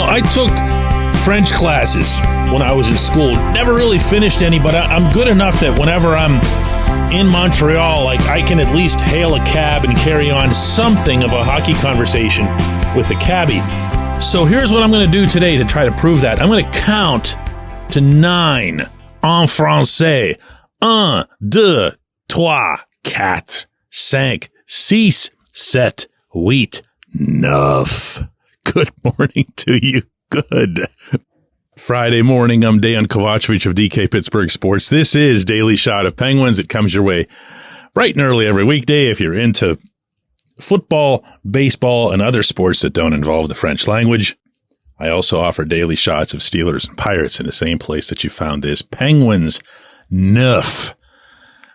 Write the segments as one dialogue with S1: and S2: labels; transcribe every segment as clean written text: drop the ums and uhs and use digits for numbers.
S1: I took French classes when I was in school. Never really finished any, but I'm good enough that whenever I'm in Montreal, I can at least hail a cab and carry on something of a hockey conversation with the cabbie. So here's what I'm going to do today to try to prove that. I'm going to count to 9 en français. 1, 2, 3, 4, 5, 6, 7, 8, 9. Good morning to you. Good Friday morning. I'm Dejan Kovacevic of DK Pittsburgh Sports. This is Daily Shot of Penguins. It comes your way bright and early every weekday if you're into football, baseball, and other sports that don't involve the French language. I also offer daily shots of Steelers and Pirates in the same place that you found this. Penguins 9,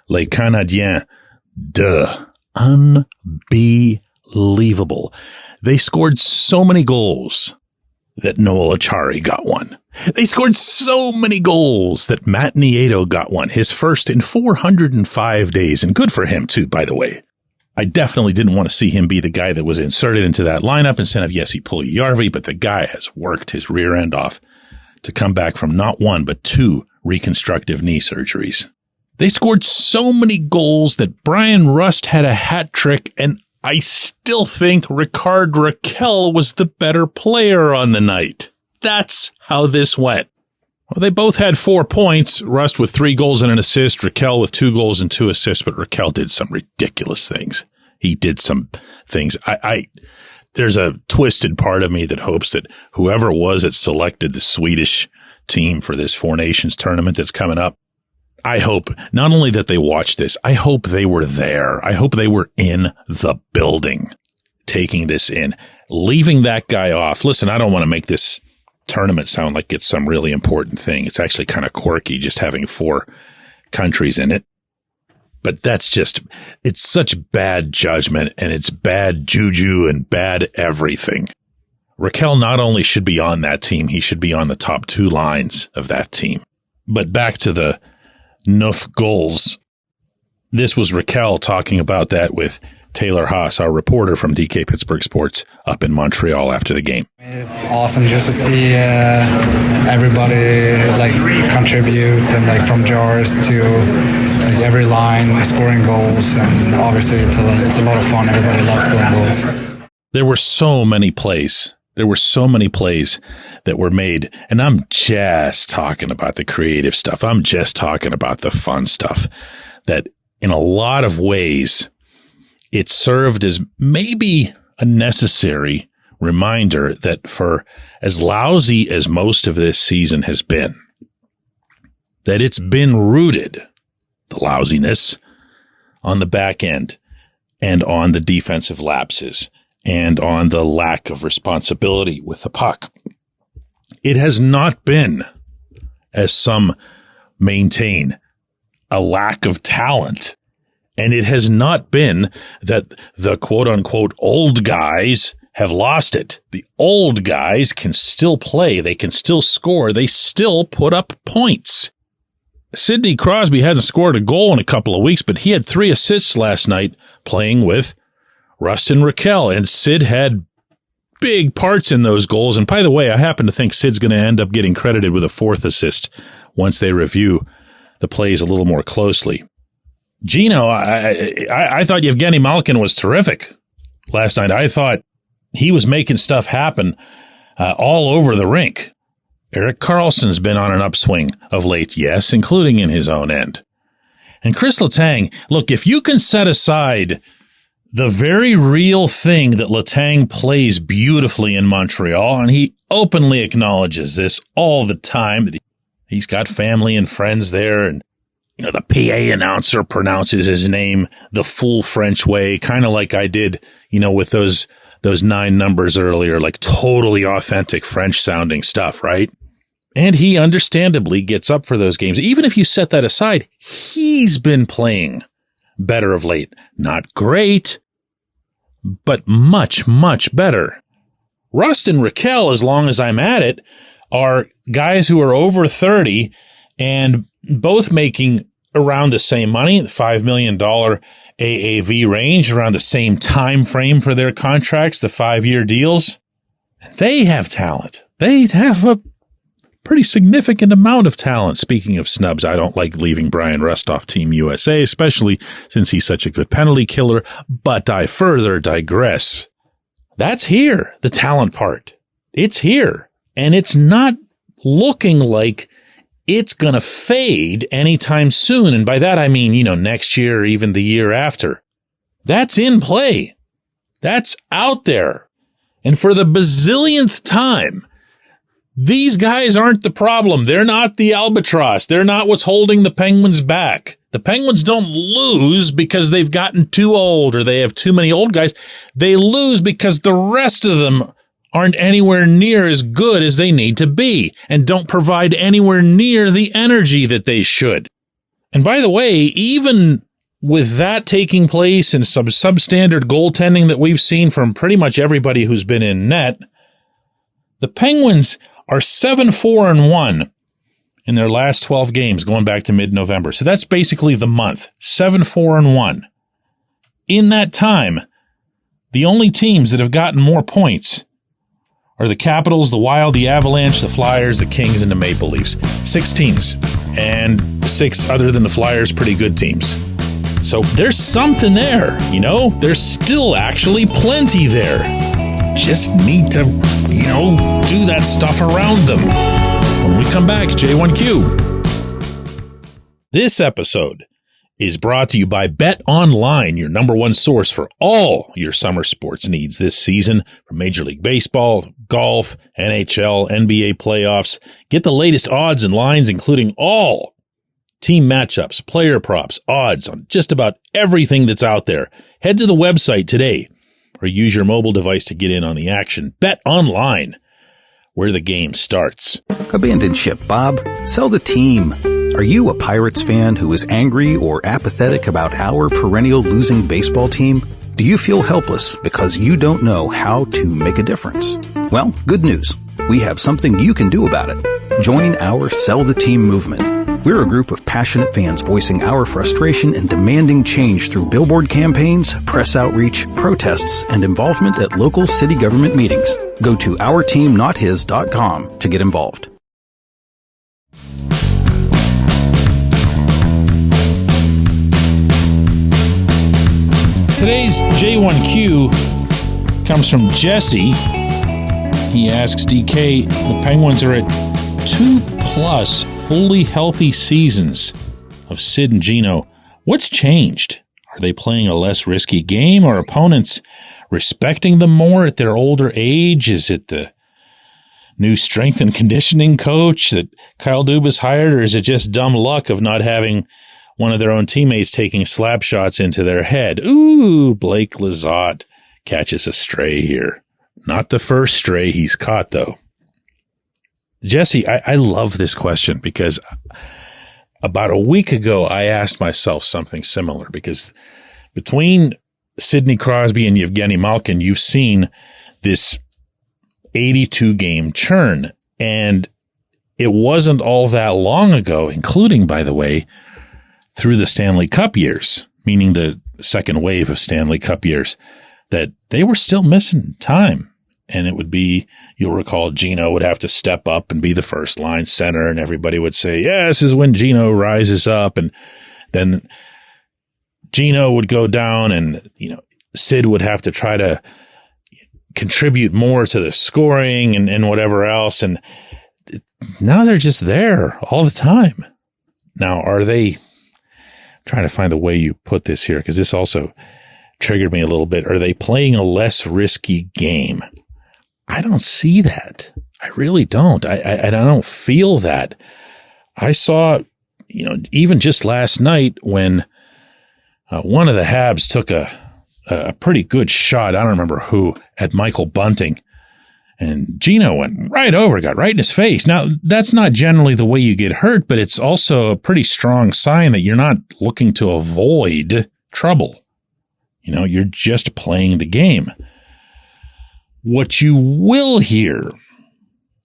S1: Les Canadiens 2. Unbelievable. They scored so many goals that Noel Acciari got one. They scored so many goals that Matt Nieto got one, his first in 405 days. And good for him, too, by the way. I definitely didn't want to see him be the guy that was inserted into that lineup instead of Jesse Puljujärvi, but the guy has worked his rear end off to come back from not one, but 2 reconstructive knee surgeries. They scored so many goals that Brian Rust had a hat trick, and I still think Rickard Rakell was the better player on the night. That's how this went. Well, they both had 4 points, Rust with 3 goals and an assist, Rakell with 2 goals and 2 assists, but Rakell did some ridiculous things. He did some things. There's a twisted part of me that hopes that whoever it was that selected the Swedish team for this Four Nations tournament that's coming up, I hope not only that they watched this, I hope they were there. I hope they were in the building, taking this in, leaving that guy off. Listen, I don't want to make this tournament sound like it's some really important thing. It's actually kind of quirky just having 4 countries in it. But it's such bad judgment and it's bad juju and bad everything. Rakell not only should be on that team, he should be on the top 2 lines of that team. But back to the 9 goals. This was Rakell talking about that with Taylor Haas, our reporter from DK Pittsburgh Sports, up in Montreal after the game.
S2: It's awesome just to see everybody contribute and from jars to every line scoring goals, and obviously it's a lot of fun. Everybody loves scoring goals.
S1: There were so many plays. There were so many plays that were made, and I'm just talking about the creative stuff. I'm just talking about the fun stuff that in a lot of ways it served as maybe a necessary reminder that for as lousy as most of this season has been, that it's been rooted, the lousiness, on the back end and on the defensive lapses and on the lack of responsibility with the puck. It has not been, as some maintain, a lack of talent. And it has not been that the quote-unquote old guys have lost it. The old guys can still play. They can still score. They still put up points. Sidney Crosby hasn't scored a goal in a couple of weeks, but he had 3 assists last night playing with Rust and Rakell. And Sid had big parts in those goals. And by the way, I happen to think Sid's going to end up getting credited with a 4th assist once they review the plays a little more closely. Gino, I thought Yevgeny Malkin was terrific last night. I thought he was making stuff happen all over the rink. Erik Karlsson's been on an upswing of late, yes, including in his own end. And Chris Letang, look, if you can set aside the very real thing that Letang plays beautifully in Montreal, and he openly acknowledges this all the time, that he's got family and friends there, and the PA announcer pronounces his name the full French way, kind of like I did, with those 9 numbers earlier, like totally authentic French sounding stuff, right? And he understandably gets up for those games. Even if you set that aside, he's been playing better of late. Not great, but much, much better. Rust and Rakell, as long as I'm at it, are guys who are over 30 and both making around the same money, the $5 million AAV range, around the same time frame for their contracts, the 5-year deals. They have talent. They have a pretty significant amount of talent. Speaking of snubs, I don't like leaving Brian Rust off Team USA, especially since he's such a good penalty killer, but I further digress. That's here, the talent part. It's here, and it's not looking like it's going to fade anytime soon, and by that I mean, next year or even the year after. That's in play. That's out there. And for the bazillionth time, these guys aren't the problem. They're not the albatross. They're not what's holding the Penguins back. The Penguins don't lose because they've gotten too old or they have too many old guys. They lose because the rest of them aren't anywhere near as good as they need to be and don't provide anywhere near the energy that they should. And by the way, even with that taking place and some substandard goaltending that we've seen from pretty much everybody who's been in net, the Penguins are 7-4-1 in their last 12 games going back to mid-November. So that's basically the month, 7-4-1. In that time, the only teams that have gotten more points are the Capitals, the Wild, the Avalanche, the Flyers, the Kings, and the Maple Leafs. 6 teams, and 6 other than the Flyers, pretty good teams. So there's something there, There's still actually plenty there. Just need to, do that stuff around them. When we come back, J1Q. This episode is brought to you by Bet Online, your number one source for all your summer sports needs this season, from Major League Baseball, golf, NHL, NBA playoffs. Get the latest odds and lines, including all team matchups, player props, odds on just about everything that's out there. Head to the website today or use your mobile device to get in on the action. Bet Online, where the game starts.
S3: Abandoned ship, Bob. Sell the team. Are you a Pirates fan who is angry or apathetic about our perennial losing baseball team? Do you feel helpless because you don't know how to make a difference? Well, good news. We have something you can do about it. Join our Sell the Team movement. We're a group of passionate fans voicing our frustration and demanding change through billboard campaigns, press outreach, protests, and involvement at local city government meetings. Go to OurTeamNotHis.com to get involved.
S1: Today's J1Q comes from Jesse. He asks, DK, the Penguins are at 2+ fully healthy seasons of Sid and Gino. What's changed? Are they playing a less risky game? Are opponents respecting them more at their older age? Is it the new strength and conditioning coach that Kyle Dubas hired, or is it just dumb luck of not having one of their own teammates taking slap shots into their head? Ooh, Blake Lizotte catches a stray here. Not the first stray he's caught, though. Jesse, I love this question because about a week ago, I asked myself something similar, because between Sidney Crosby and Yevgeny Malkin, you've seen this 82-game churn, and it wasn't all that long ago, including, by the way, through the Stanley Cup years, meaning the second wave of Stanley Cup years, that they were still missing time. And it would be, you'll recall, Gino would have to step up and be the first line center, and everybody would say, yeah, this is when Gino rises up. And then Gino would go down, and, Sid would have to try to contribute more to the scoring and whatever else. And now they're just there all the time. Now, are they, trying to find the way you put this here, because this also triggered me a little bit. Are they playing a less risky game? I don't see that. I really don't. I don't feel that. I saw, even just last night when one of the Habs took a pretty good shot, I don't remember who, at Michael Bunting, and Gino went right over, got right in his face. Now, that's not generally the way you get hurt, but it's also a pretty strong sign that you're not looking to avoid trouble. You're just playing the game. What you will hear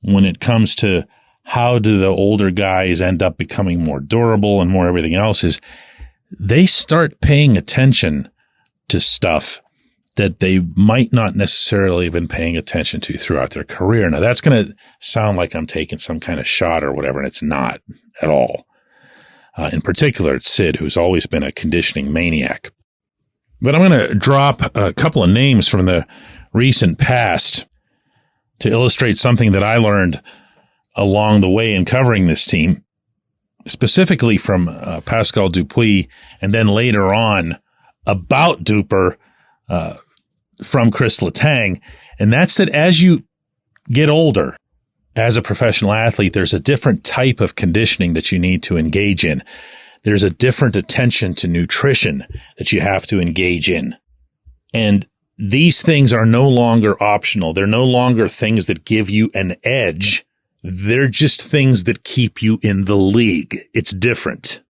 S1: when it comes to how do the older guys end up becoming more durable and more everything else is they start paying attention to stuff that they might not necessarily have been paying attention to throughout their career. Now, that's going to sound like I'm taking some kind of shot or whatever, and it's not at all. In particular, it's Sid, who's always been a conditioning maniac. But I'm going to drop a couple of names from the recent past to illustrate something that I learned along the way in covering this team, specifically from Pascal Dupuis, and then later on about Duper from Chris Letang. And that's that as you get older as a professional athlete, there's a different type of conditioning that you need to engage in. There's a different attention to nutrition that you have to engage in. And these things are no longer optional. They're no longer things that give you an edge. They're just things that keep you in the league. It's different.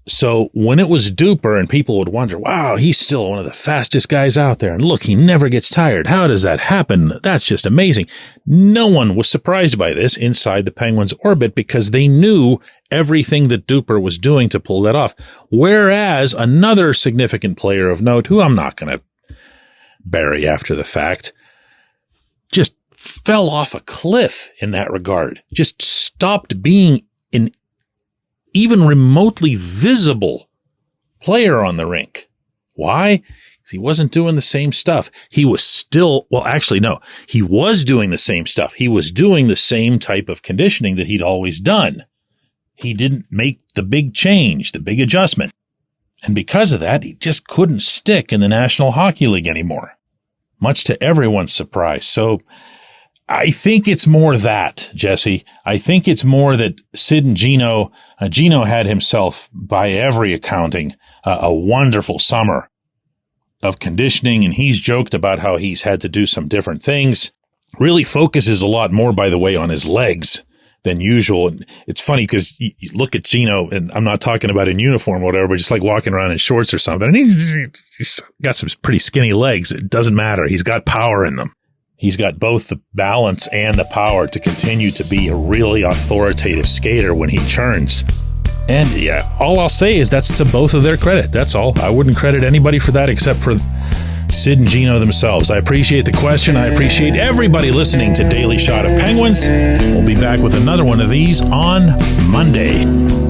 S1: So when it was Duper and people would wonder, wow, he's still one of the fastest guys out there. And look, he never gets tired. How does that happen? That's just amazing. No one was surprised by this inside the Penguins' orbit because they knew everything that Duper was doing to pull that off. Whereas another significant player of note, who I'm not going to bury after the fact, just fell off a cliff in that regard. Just stopped being an even remotely visible player on the rink. Why? Because he wasn't doing the same stuff. He was still, well, actually, no, he was doing the same stuff. He was doing the same type of conditioning that he'd always done. He didn't make the big change, the big adjustment. And because of that, he just couldn't stick in the National Hockey League anymore, much to everyone's surprise. So I think it's more that, Jesse. I think it's more that Sid and Gino had himself, by every accounting, a wonderful summer of conditioning, and he's joked about how he's had to do some different things. Really focuses a lot more, by the way, on his legs than usual. And it's funny because you look at Gino, and I'm not talking about in uniform or whatever, but just like walking around in shorts or something, and he's got some pretty skinny legs. It doesn't matter. He's got power in them. He's got both the balance and the power to continue to be a really authoritative skater when he churns. And yeah, all I'll say is that's to both of their credit. That's all. I wouldn't credit anybody for that except for Sid and Gino themselves. I appreciate the question. I appreciate everybody listening to Daily Shot of Penguins. We'll be back with another one of these on Monday.